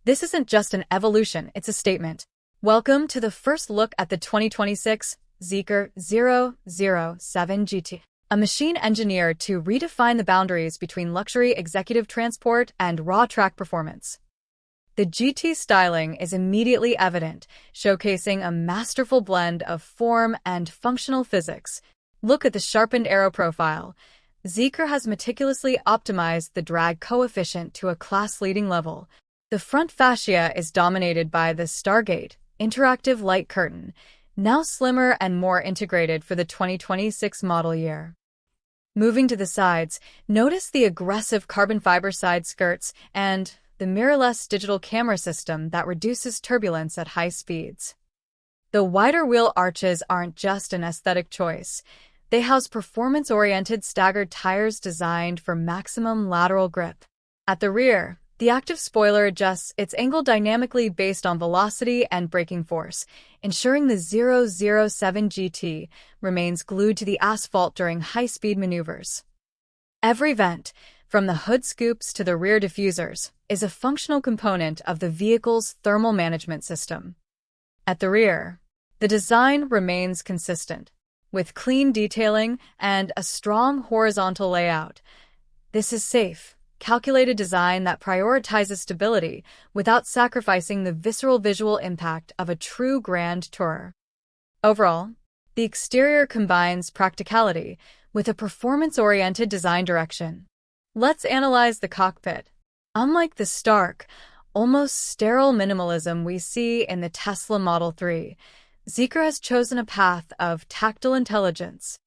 This isn't just an evolution, it's a statement. Welcome to the first look at the 2026 Zeekr 007 GT, a machine engineered to redefine the boundaries between luxury executive transport and raw track performance. The GT styling is immediately evident, showcasing a masterful blend of form and functional physics. Look at the sharpened aero profile. Zeekr has meticulously optimized the drag coefficient to a class-leading level. The front fascia is dominated by the Stargate interactive light curtain, now slimmer and more integrated for the 2026 model year. Moving to the sides, notice the aggressive carbon fiber side skirts and the mirrorless digital camera system that reduces turbulence at high speeds. The wider wheel arches aren't just an aesthetic choice. They house performance-oriented staggered tires designed for maximum lateral grip. At the rear, the active spoiler adjusts its angle dynamically based on velocity and braking force, ensuring the 007 GT remains glued to the asphalt during high-speed maneuvers. Every vent, from the hood scoops to the rear diffusers, is a functional component of the vehicle's thermal management system. At the rear, the design remains consistent, with clean detailing and a strong horizontal layout. This is safe, calculated design that prioritizes stability without sacrificing the visceral visual impact of a true grand tourer. Overall, the exterior combines practicality with a performance-oriented design direction. Let's analyze the cockpit. Unlike the stark, almost sterile minimalism we see in the Tesla Model 3, Zeekr has chosen a path of tactile intelligence.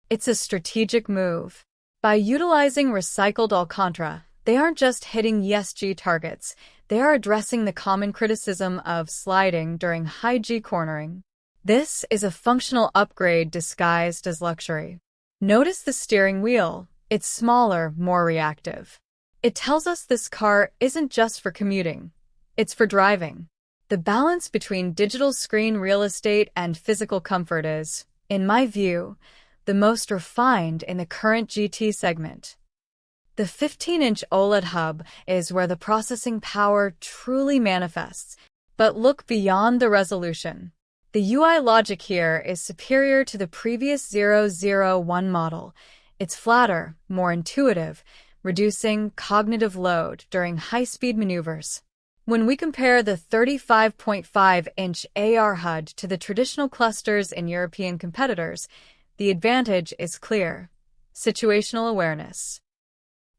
It's a strategic move. By utilizing recycled Alcantara, they aren't just hitting ESG targets, they are addressing the common criticism of sliding during high G cornering. This is a functional upgrade disguised as luxury. Notice the steering wheel. It's smaller, more reactive. It tells us this car isn't just for commuting, it's for driving. The balance between digital screen real estate and physical comfort is, in my view, the most refined in the current GT segment. The 15-inch OLED hub is where the processing power truly manifests, but look beyond the resolution. The UI logic here is superior to the previous 001 model. It's flatter, more intuitive, reducing cognitive load during high-speed maneuvers. When we compare the 35.5-inch AR HUD to the traditional clusters in European competitors, the advantage is clear: situational awareness.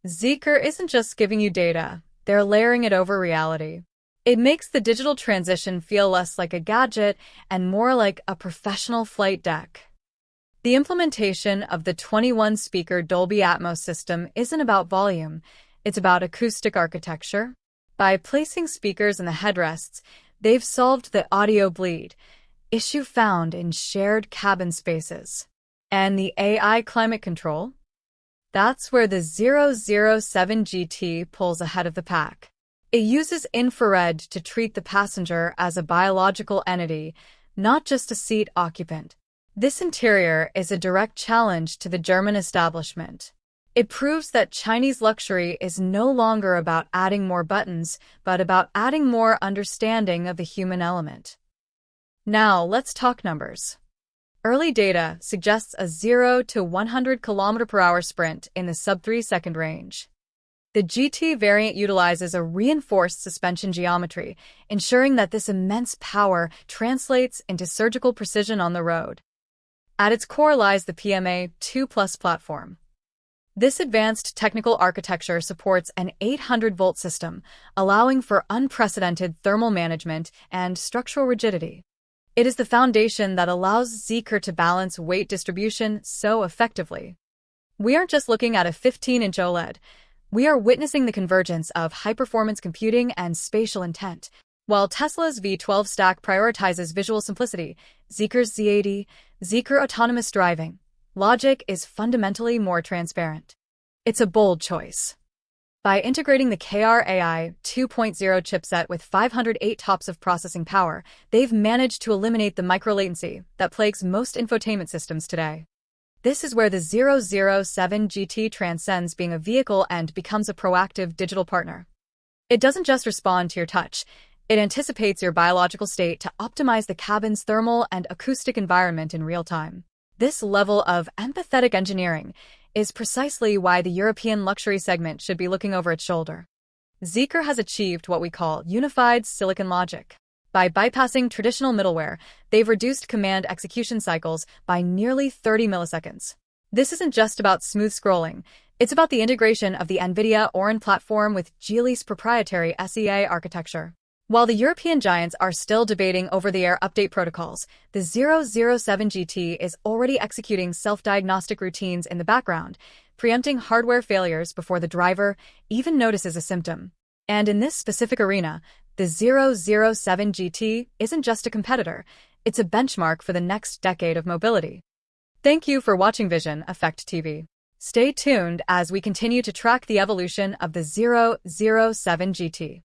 Zeekr isn't just giving you data, they're layering it over reality. It makes the digital transition feel less like a gadget and more like a professional flight deck. The implementation of the 21-speaker Dolby Atmos system isn't about volume, it's about acoustic architecture. By placing speakers in the headrests, they've solved the audio bleed, issue found in shared cabin spaces. And the AI climate control? That's where the 007 GT pulls ahead of the pack. It uses infrared to treat the passenger as a biological entity, not just a seat occupant. This interior is a direct challenge to the German establishment. It proves that Chinese luxury is no longer about adding more buttons, but about adding more understanding of the human element. Now, let's talk numbers. Early data suggests a 0 to 100 km/h sprint in the sub-3-second range. The GT variant utilizes a reinforced suspension geometry, ensuring that this immense power translates into surgical precision on the road. At its core lies the PMA 2+ platform. This advanced technical architecture supports an 800-volt system, allowing for unprecedented thermal management and structural rigidity. It is the foundation that allows Zeekr to balance weight distribution so effectively. We aren't just looking at a 15-inch OLED. We are witnessing the convergence of high-performance computing and spatial intent. While Tesla's V12 stack prioritizes visual simplicity, Zeekr's Z80, Zeekr autonomous driving, logic is fundamentally more transparent. It's a bold choice. By integrating the KR-AI 2.0 chipset with 508 TOPS of processing power, they've managed to eliminate the micro-latency that plagues most infotainment systems today. This is where the 007 GT transcends being a vehicle and becomes a proactive digital partner. It doesn't just respond to your touch. It anticipates your biological state to optimize the cabin's thermal and acoustic environment in real time. This level of empathetic engineering is precisely why the European luxury segment should be looking over its shoulder. Zeekr has achieved what we call unified silicon logic. By bypassing traditional middleware, they've reduced command execution cycles by nearly 30 milliseconds. This isn't just about smooth scrolling. It's about the integration of the NVIDIA Orin platform with Geely's proprietary SEA architecture. While the European giants are still debating over-the-air update protocols, the 007 GT is already executing self-diagnostic routines in the background, preempting hardware failures before the driver even notices a symptom. And in this specific arena, the 007 GT isn't just a competitor, it's a benchmark for the next decade of mobility. Thank you for watching Vision Effect TV. Stay tuned as we continue to track the evolution of the 007 GT.